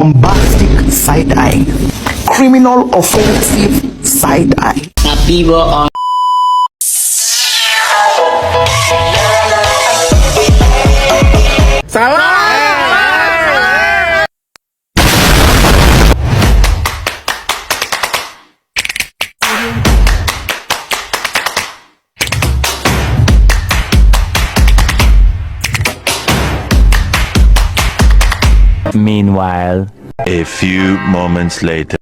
bombastic side eye, criminal offensive side eye. Tapi bohong. Meanwhile, A few moments later.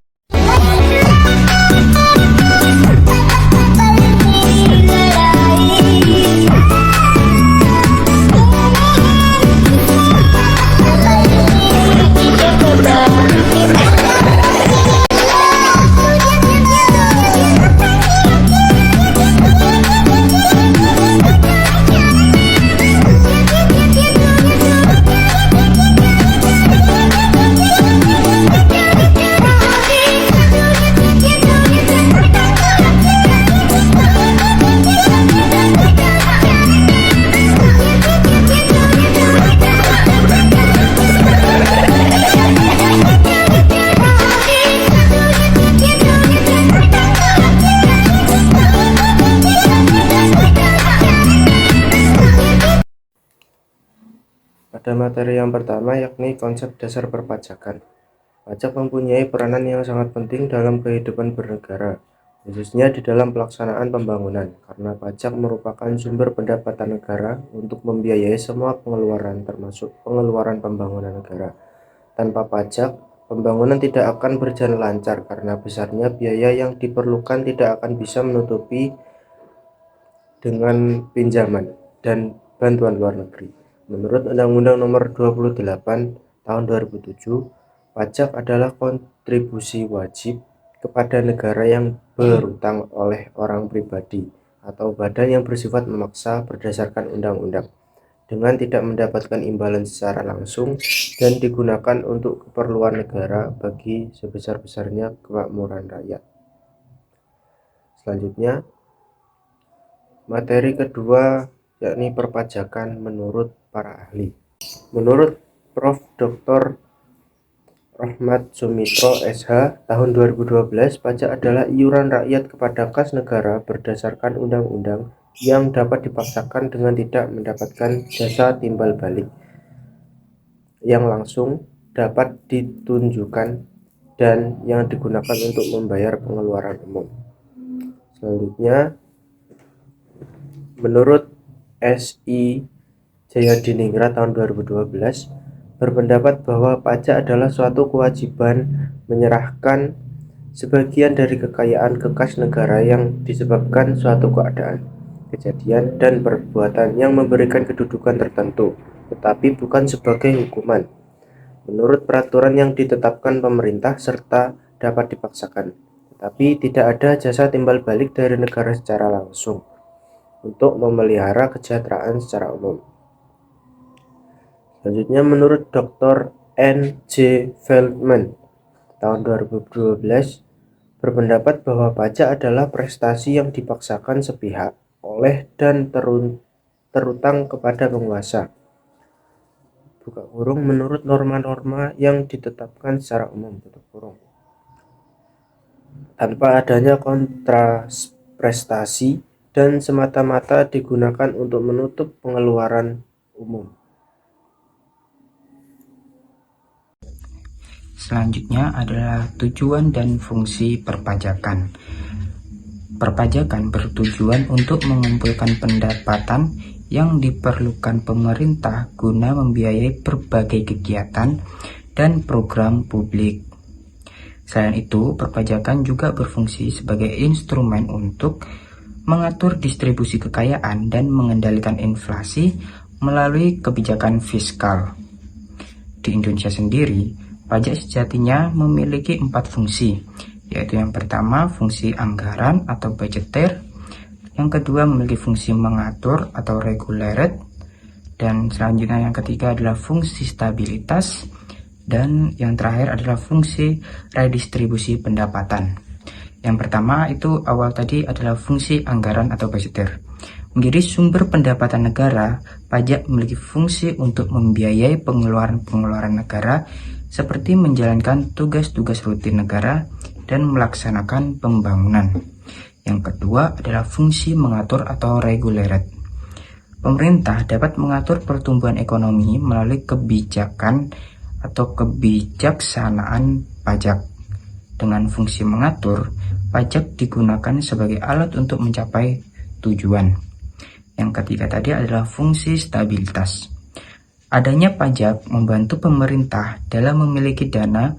Pada materi yang pertama yakni konsep dasar perpajakan. Pajak mempunyai peranan yang sangat penting dalam kehidupan bernegara, khususnya di dalam pelaksanaan pembangunan, karena pajak merupakan sumber pendapatan negara untuk membiayai semua pengeluaran termasuk pengeluaran pembangunan negara. Tanpa pajak, pembangunan tidak akan berjalan lancar karena besarnya biaya yang diperlukan tidak akan bisa menutupi dengan pinjaman dan bantuan luar negeri. Menurut Undang-Undang Nomor 28 Tahun 2007, pajak adalah kontribusi wajib kepada negara yang berutang oleh orang pribadi atau badan yang bersifat memaksa berdasarkan undang-undang dengan tidak mendapatkan imbalan secara langsung dan digunakan untuk keperluan negara bagi sebesar-besarnya kemakmuran rakyat. Selanjutnya, materi kedua yakni perpajakan menurut para ahli. Menurut Prof. Dr. Rahmat Sumitro SH tahun 2012, pajak adalah iuran rakyat kepada kas negara berdasarkan undang-undang yang dapat dipaksakan dengan tidak mendapatkan jasa timbal balik yang langsung dapat ditunjukkan dan yang digunakan untuk membayar pengeluaran umum. Selanjutnya, menurut S.I. Jayadiningrat tahun 2012 berpendapat bahwa pajak adalah suatu kewajiban menyerahkan sebagian dari kekayaan ke kas negara yang disebabkan suatu keadaan, kejadian, dan perbuatan yang memberikan kedudukan tertentu, tetapi bukan sebagai hukuman, menurut peraturan yang ditetapkan pemerintah serta dapat dipaksakan, tetapi tidak ada jasa timbal balik dari negara secara langsung untuk memelihara kesejahteraan secara umum. Selanjutnya, menurut Dr. N.J. Feldman tahun 2012 berpendapat bahwa pajak adalah prestasi yang dipaksakan sepihak oleh dan terutang kepada penguasa, buka kurung, menurut norma-norma yang ditetapkan secara umum, tutup kurung, tanpa adanya kontras prestasi dan semata-mata digunakan untuk menutup pengeluaran umum. Selanjutnya adalah tujuan dan fungsi perpajakan. Perpajakan bertujuan untuk mengumpulkan pendapatan yang diperlukan pemerintah guna membiayai berbagai kegiatan dan program publik. Selain itu, perpajakan juga berfungsi sebagai instrumen untuk mengatur distribusi kekayaan dan mengendalikan inflasi melalui kebijakan fiskal. Di Indonesia sendiri, pajak sejatinya memiliki 4 fungsi, yaitu yang pertama fungsi anggaran atau budgeter, yang kedua memiliki fungsi mengatur atau regulate, dan selanjutnya yang ketiga adalah fungsi stabilitas, dan yang terakhir adalah fungsi redistribusi pendapatan. Yang pertama itu awal tadi adalah fungsi anggaran atau budgeter. Menjadi sumber pendapatan negara, pajak memiliki fungsi untuk membiayai pengeluaran-pengeluaran negara seperti menjalankan tugas-tugas rutin negara dan melaksanakan pembangunan. Yang kedua adalah fungsi mengatur atau regulate. Pemerintah dapat mengatur pertumbuhan ekonomi melalui kebijakan atau kebijaksanaan pajak. Dengan fungsi mengatur, pajak digunakan sebagai alat untuk mencapai tujuan. Yang ketiga tadi adalah fungsi stabilitas. Adanya pajak membantu pemerintah dalam memiliki dana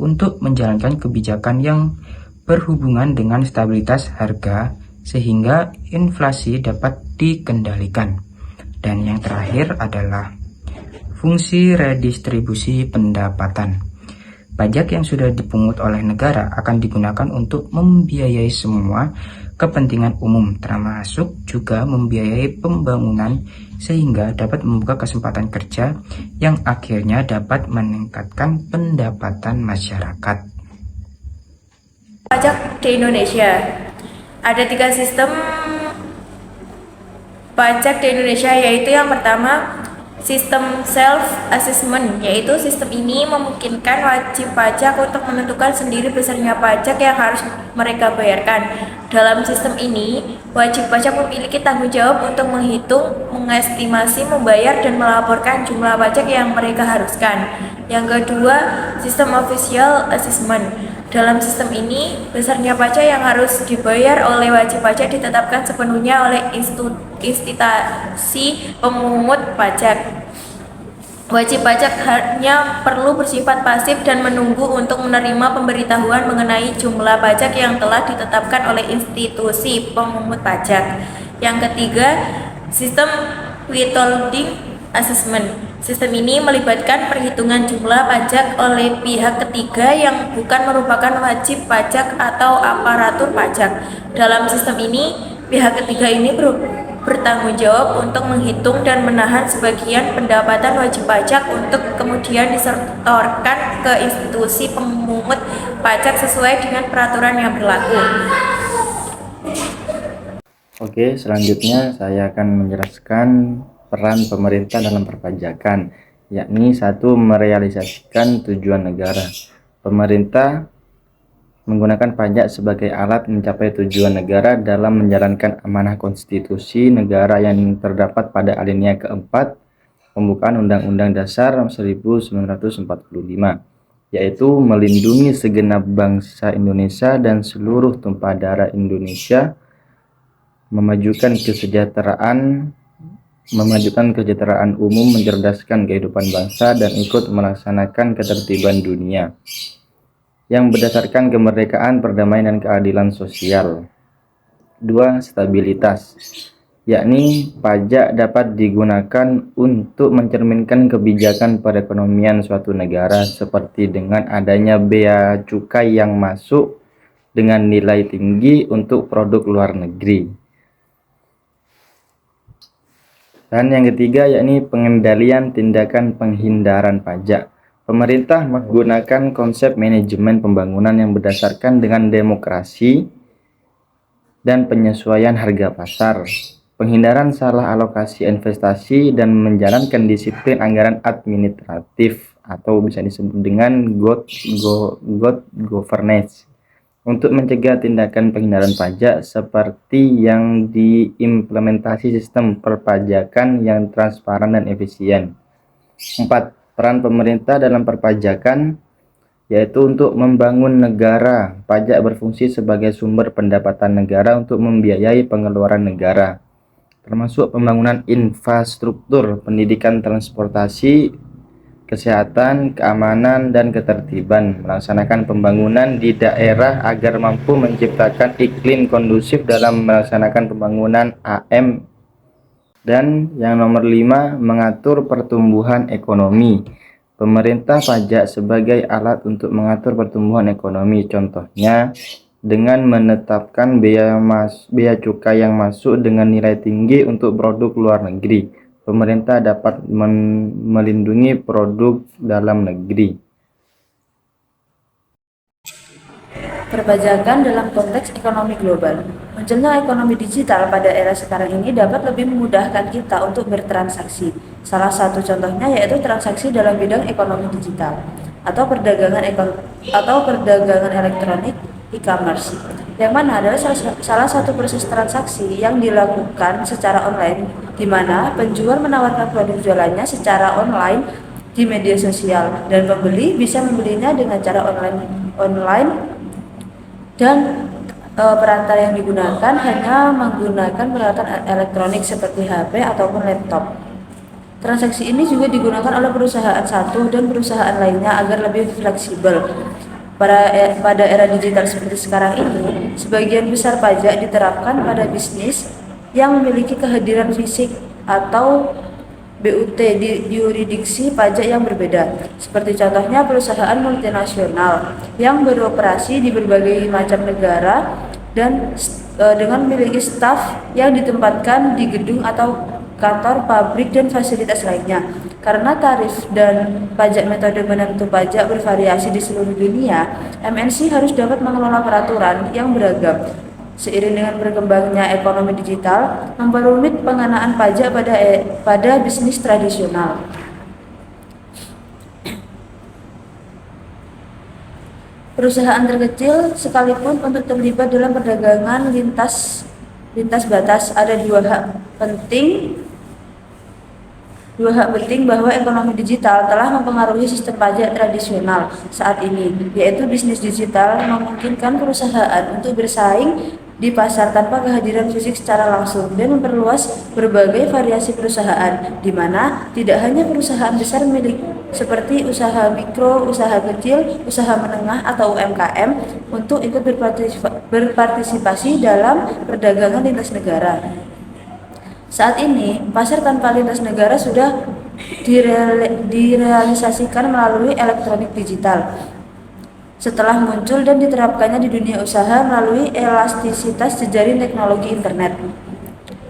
untuk menjalankan kebijakan yang berhubungan dengan stabilitas harga sehingga inflasi dapat dikendalikan. Dan yang terakhir adalah fungsi redistribusi pendapatan. Pajak yang sudah dipungut oleh negara akan digunakan untuk membiayai semua kepentingan umum, termasuk juga membiayai pembangunan sehingga dapat membuka kesempatan kerja yang akhirnya dapat meningkatkan pendapatan masyarakat. Pajak di Indonesia ada 3 sistem pajak di Indonesia, yaitu yang pertama sistem self assessment, yaitu sistem ini memungkinkan wajib pajak untuk menentukan sendiri besarnya pajak yang harus mereka bayarkan. Dalam sistem ini, wajib pajak memiliki tanggung jawab untuk menghitung, mengestimasi, membayar, dan melaporkan jumlah pajak yang mereka haruskan. Yang kedua, sistem official assessment. Dalam sistem ini, besarnya pajak yang harus dibayar oleh wajib pajak ditetapkan sepenuhnya oleh institusi pemungut pajak. Wajib pajak hanya perlu bersifat pasif dan menunggu untuk menerima pemberitahuan mengenai jumlah pajak yang telah ditetapkan oleh institusi pemungut pajak. Yang ketiga, sistem withholding assessment. Sistem ini melibatkan perhitungan jumlah pajak oleh pihak ketiga yang bukan merupakan wajib pajak atau aparatur pajak. Dalam sistem ini, pihak ketiga ini bertanggung jawab untuk menghitung dan menahan sebagian pendapatan wajib pajak untuk kemudian disetorkan ke institusi pemungut pajak sesuai dengan peraturan yang berlaku. Oke, selanjutnya saya akan menjelaskan peran pemerintah dalam perpajakan, yakni 1. Merealisasikan tujuan negara. Pemerintah menggunakan pajak sebagai alat mencapai tujuan negara dalam menjalankan amanah konstitusi negara yang terdapat pada alinea keempat pembukaan Undang-Undang Dasar 1945, yaitu melindungi segenap bangsa Indonesia dan seluruh tumpah darah Indonesia, memajukan kesejahteraan umum, mencerdaskan kehidupan bangsa, dan ikut melaksanakan ketertiban dunia yang berdasarkan kemerdekaan, perdamaian, dan keadilan sosial. 2. Stabilitas, yakni pajak dapat digunakan untuk mencerminkan kebijakan perekonomian suatu negara, seperti dengan adanya bea cukai yang masuk dengan nilai tinggi untuk produk luar negeri. Dan yang ketiga, yakni pengendalian tindakan penghindaran pajak. Pemerintah menggunakan konsep manajemen pembangunan yang berdasarkan dengan demokrasi dan penyesuaian harga pasar, penghindaran salah alokasi investasi, dan menjalankan disiplin anggaran administratif atau bisa disebut dengan good governance untuk mencegah tindakan penghindaran pajak seperti yang diimplementasi sistem perpajakan yang transparan dan efisien. 4. Peran pemerintah dalam perpajakan, yaitu untuk membangun negara. Pajak berfungsi sebagai sumber pendapatan negara untuk membiayai pengeluaran negara, termasuk pembangunan infrastruktur, pendidikan, transportasi, kesehatan, keamanan, dan ketertiban, melaksanakan pembangunan di daerah agar mampu menciptakan iklim kondusif dalam melaksanakan pembangunan AM. Dan yang nomor 5, mengatur pertumbuhan ekonomi. Pemerintah pajak sebagai alat untuk mengatur pertumbuhan ekonomi, contohnya dengan menetapkan bea cukai yang masuk dengan nilai tinggi untuk produk luar negeri. Pemerintah dapat melindungi produk dalam negeri. Perpajakan dalam konteks ekonomi global. Munculnya ekonomi digital pada era sekarang ini dapat lebih memudahkan kita untuk bertransaksi. Salah satu contohnya yaitu transaksi dalam bidang ekonomi digital. atau perdagangan elektronik e-commerce, yang mana adalah salah satu proses transaksi yang dilakukan secara online, di mana penjual menawarkan produk jualannya secara online di media sosial dan pembeli bisa membelinya dengan cara online dan perantara yang digunakan hanya menggunakan peralatan elektronik seperti HP ataupun laptop. Transaksi ini juga digunakan oleh perusahaan satu dan perusahaan lainnya agar lebih fleksibel. Pada era digital seperti sekarang ini, sebagian besar pajak diterapkan pada bisnis yang memiliki kehadiran fisik atau BUT di yurisdiksi pajak yang berbeda. Seperti contohnya perusahaan multinasional yang beroperasi di berbagai macam negara dan dengan memiliki staf yang ditempatkan di gedung atau kantor, pabrik, dan fasilitas lainnya. Karena tarif dan pajak metode penentu pajak bervariasi di seluruh dunia, MNC harus dapat mengelola peraturan yang beragam. Seiring dengan berkembangnya ekonomi digital, memperumit pengenaan pajak pada bisnis tradisional. Perusahaan terkecil sekalipun untuk terlibat dalam perdagangan lintas batas ada dua hak penting bahwa ekonomi digital telah mempengaruhi sistem pajak tradisional saat ini, yaitu bisnis digital memungkinkan perusahaan untuk bersaing di pasar tanpa kehadiran fisik secara langsung dan memperluas berbagai variasi perusahaan, di mana tidak hanya perusahaan besar milik seperti usaha mikro, usaha kecil, usaha menengah atau UMKM untuk ikut berpartisipasi dalam perdagangan lintas negara. Saat ini, pasar tanpa lintas negara sudah direalisasikan melalui elektronik digital. Setelah muncul dan diterapkannya di dunia usaha melalui elastisitas jejaring teknologi internet.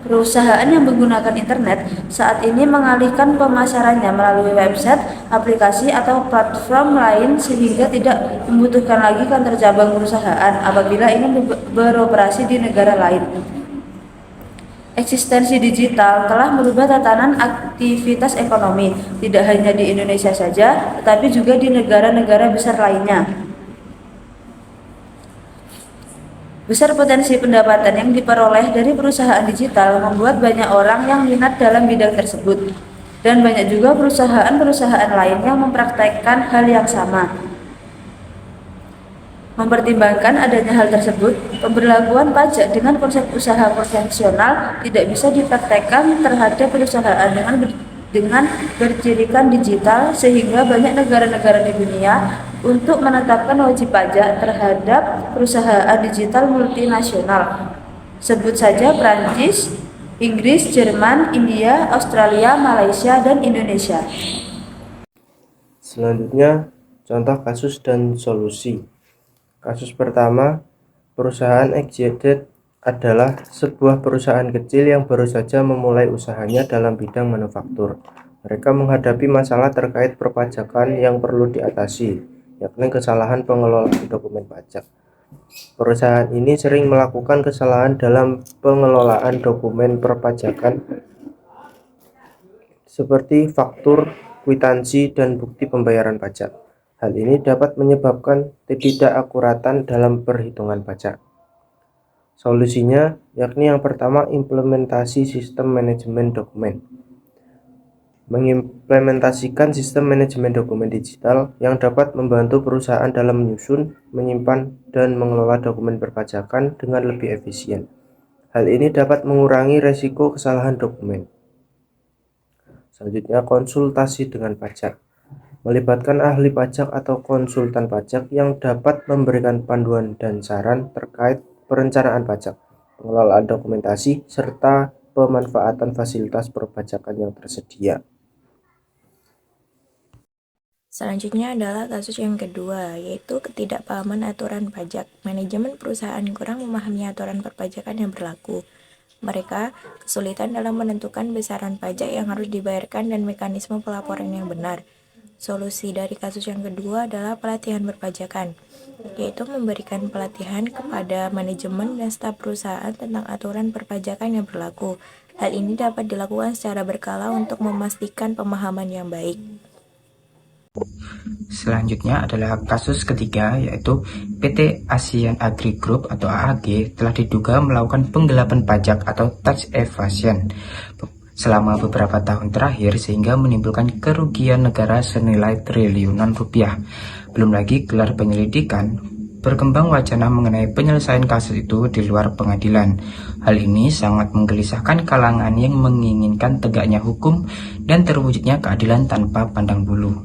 Perusahaan yang menggunakan internet saat ini mengalihkan pemasarannya melalui website, aplikasi, atau platform lain sehingga tidak membutuhkan lagi kantor cabang perusahaan apabila ingin beroperasi di negara lain. Eksistensi digital telah merubah tatanan aktivitas ekonomi, tidak hanya di Indonesia saja, tetapi juga di negara-negara besar lainnya. Besar potensi pendapatan yang diperoleh dari perusahaan digital membuat banyak orang yang minat dalam bidang tersebut, dan banyak juga perusahaan-perusahaan lain yang mempraktekkan hal yang sama. Mempertimbangkan adanya hal tersebut, pemberlakuan pajak dengan konsep usaha konvensional tidak bisa dipraktekkan terhadap perusahaan dengan bercirikan digital, sehingga banyak negara-negara di dunia untuk menetapkan wajib pajak terhadap perusahaan digital multinasional. Sebut saja Prancis, Inggris, Jerman, India, Australia, Malaysia, dan Indonesia. Selanjutnya, contoh kasus dan solusi. Kasus pertama, perusahaan XYZ adalah sebuah perusahaan kecil yang baru saja memulai usahanya dalam bidang manufaktur. Mereka menghadapi masalah terkait perpajakan yang perlu diatasi, yakni kesalahan pengelolaan dokumen pajak. Perusahaan ini sering melakukan kesalahan dalam pengelolaan dokumen perpajakan seperti faktur, kwitansi, dan bukti pembayaran pajak. Hal ini dapat menyebabkan ketidakakuratan dalam perhitungan pajak. Solusinya yakni yang pertama, implementasi sistem manajemen dokumen. Mengimplementasikan sistem manajemen dokumen digital yang dapat membantu perusahaan dalam menyusun, menyimpan, dan mengelola dokumen perpajakan dengan lebih efisien. Hal ini dapat mengurangi resiko kesalahan dokumen. Selanjutnya, konsultasi dengan pajak. Melibatkan ahli pajak atau konsultan pajak yang dapat memberikan panduan dan saran terkait perencanaan pajak, pengelolaan dokumentasi, serta pemanfaatan fasilitas perpajakan yang tersedia. Selanjutnya adalah kasus yang kedua, yaitu ketidakpahaman aturan pajak. Manajemen perusahaan kurang memahami aturan perpajakan yang berlaku. Mereka kesulitan dalam menentukan besaran pajak yang harus dibayarkan dan mekanisme pelaporan yang benar. Solusi dari kasus yang kedua adalah pelatihan perpajakan, yaitu memberikan pelatihan kepada manajemen dan staf perusahaan tentang aturan perpajakan yang berlaku. Hal ini dapat dilakukan secara berkala untuk memastikan pemahaman yang baik. Selanjutnya adalah kasus ketiga, yaitu PT ASEAN Agri Group atau AAG telah diduga melakukan penggelapan pajak atau tax evasion selama beberapa tahun terakhir sehingga menimbulkan kerugian negara senilai triliunan rupiah. Belum lagi gelar penyelidikan, berkembang wacana mengenai penyelesaian kasus itu di luar pengadilan. Hal ini sangat menggelisahkan kalangan yang menginginkan tegaknya hukum dan terwujudnya keadilan tanpa pandang bulu.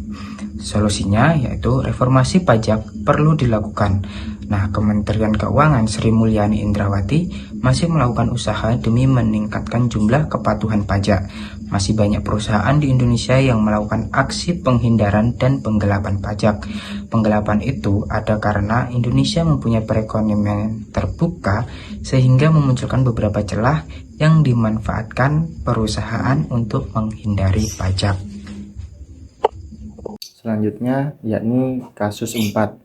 Solusinya yaitu reformasi pajak perlu dilakukan. Nah, Kementerian Keuangan Sri Mulyani Indrawati masih melakukan usaha demi meningkatkan jumlah kepatuhan pajak. Masih banyak perusahaan di Indonesia yang melakukan aksi penghindaran dan penggelapan pajak. Penggelapan itu ada karena Indonesia mempunyai perekonomian terbuka sehingga memunculkan beberapa celah yang dimanfaatkan perusahaan untuk menghindari pajak. Selanjutnya yakni kasus 4.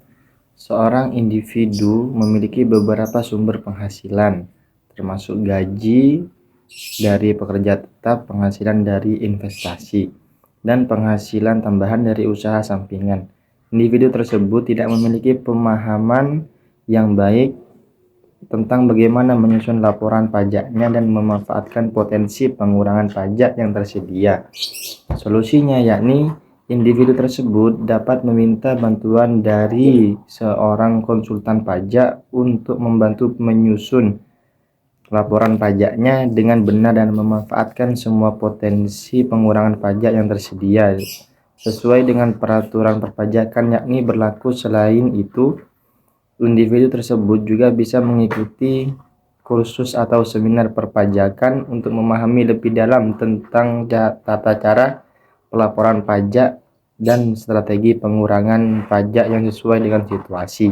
Seorang individu memiliki beberapa sumber penghasilan, termasuk gaji dari pekerja tetap, penghasilan dari investasi, dan penghasilan tambahan dari usaha sampingan. Individu tersebut tidak memiliki pemahaman yang baik tentang bagaimana menyusun laporan pajaknya dan memanfaatkan potensi pengurangan pajak yang tersedia. Solusinya yakni individu tersebut dapat meminta bantuan dari seorang konsultan pajak untuk membantu menyusun laporan pajaknya dengan benar dan memanfaatkan semua potensi pengurangan pajak yang tersedia sesuai dengan peraturan perpajakan yakni berlaku. Selain itu, individu tersebut juga bisa mengikuti kursus atau seminar perpajakan untuk memahami lebih dalam tentang tata cara pelaporan pajak dan strategi pengurangan pajak yang sesuai dengan situasi.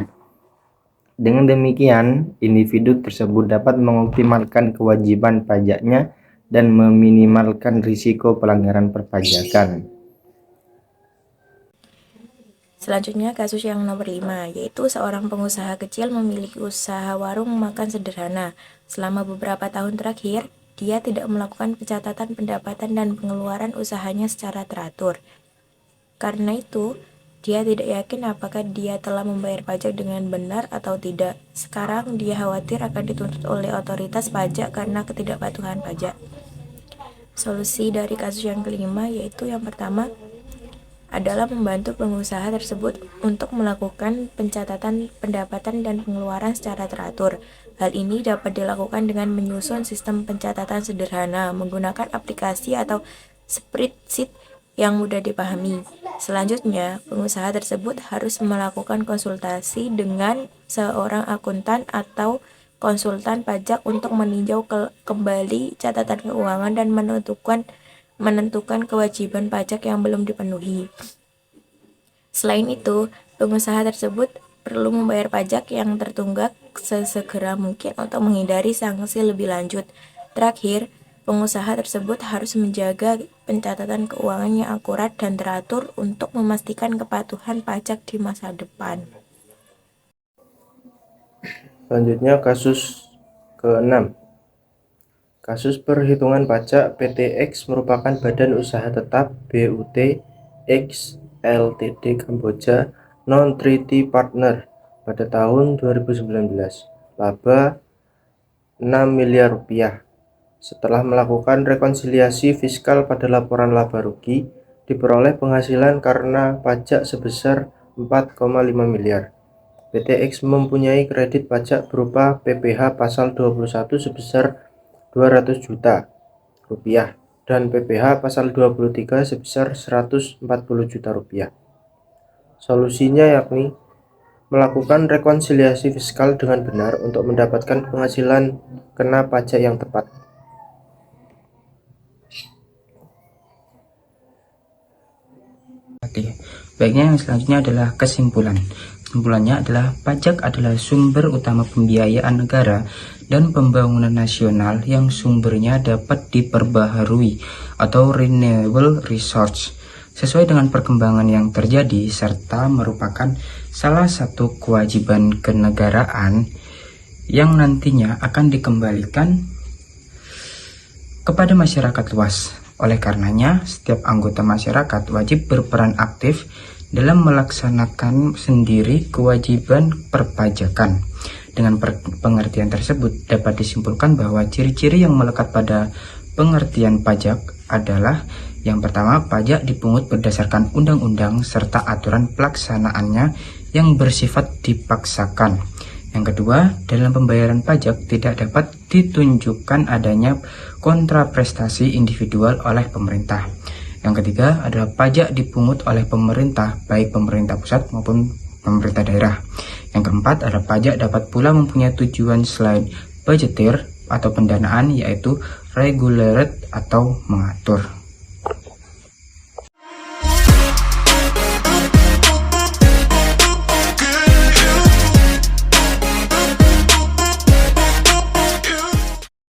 Dengan demikian, individu tersebut dapat mengoptimalkan kewajiban pajaknya dan meminimalkan risiko pelanggaran perpajakan. Selanjutnya kasus yang nomor 5, yaitu seorang pengusaha kecil memiliki usaha warung makan sederhana. Selama beberapa tahun terakhir, dia tidak melakukan pencatatan pendapatan dan pengeluaran usahanya secara teratur. Karena itu, dia tidak yakin apakah dia telah membayar pajak dengan benar atau tidak. Sekarang dia khawatir akan dituntut oleh otoritas pajak karena ketidakpatuhan pajak. Solusi dari kasus yang kelima yaitu yang pertama adalah membantu pengusaha tersebut untuk melakukan pencatatan pendapatan dan pengeluaran secara teratur. Hal ini dapat dilakukan dengan menyusun sistem pencatatan sederhana menggunakan aplikasi atau spreadsheet yang mudah dipahami. Selanjutnya, pengusaha tersebut harus melakukan konsultasi dengan seorang akuntan atau konsultan pajak untuk meninjau kembali catatan keuangan dan menentukan kewajiban pajak yang belum dipenuhi. Selain itu, pengusaha tersebut perlu membayar pajak yang tertunggak sesegera mungkin untuk menghindari sanksi lebih lanjut. Terakhir, pengusaha tersebut harus menjaga pencatatan keuangan yang akurat dan teratur untuk memastikan kepatuhan pajak di masa depan. Selanjutnya kasus ke-6. Kasus perhitungan pajak PT X merupakan badan usaha tetap BUT X Ltd Kamboja non-treaty partner pada tahun 2019, laba 6 miliar rupiah. Setelah melakukan rekonsiliasi fiskal pada laporan laba rugi, diperoleh penghasilan karena pajak sebesar 4,5 miliar. PT X mempunyai kredit pajak berupa PPh pasal 21 sebesar 200 juta rupiah dan PPh pasal 23 sebesar 140 juta rupiah. Solusinya yakni melakukan rekonsiliasi fiskal dengan benar untuk mendapatkan penghasilan kena pajak yang tepat. Baiknya, yang selanjutnya adalah kesimpulan. Kesimpulannya adalah pajak adalah sumber utama pembiayaan negara dan pembangunan nasional yang sumbernya dapat diperbaharui atau renewable resource sesuai dengan perkembangan yang terjadi serta merupakan salah satu kewajiban kenegaraan yang nantinya akan dikembalikan kepada masyarakat luas. Oleh karenanya, setiap anggota masyarakat wajib berperan aktif dalam melaksanakan sendiri kewajiban perpajakan. Dengan pengertian tersebut dapat disimpulkan bahwa ciri-ciri yang melekat pada pengertian pajak adalah: yang pertama, pajak dipungut berdasarkan undang-undang serta aturan pelaksanaannya yang bersifat dipaksakan. Yang kedua, dalam pembayaran pajak tidak dapat ditunjukkan adanya kontraprestasi individual oleh pemerintah. Yang ketiga adalah pajak dipungut oleh pemerintah, baik pemerintah pusat maupun pemerintah daerah. Yang keempat adalah pajak dapat pula mempunyai tujuan selain budgetir atau pendanaan, yaitu regulate atau mengatur.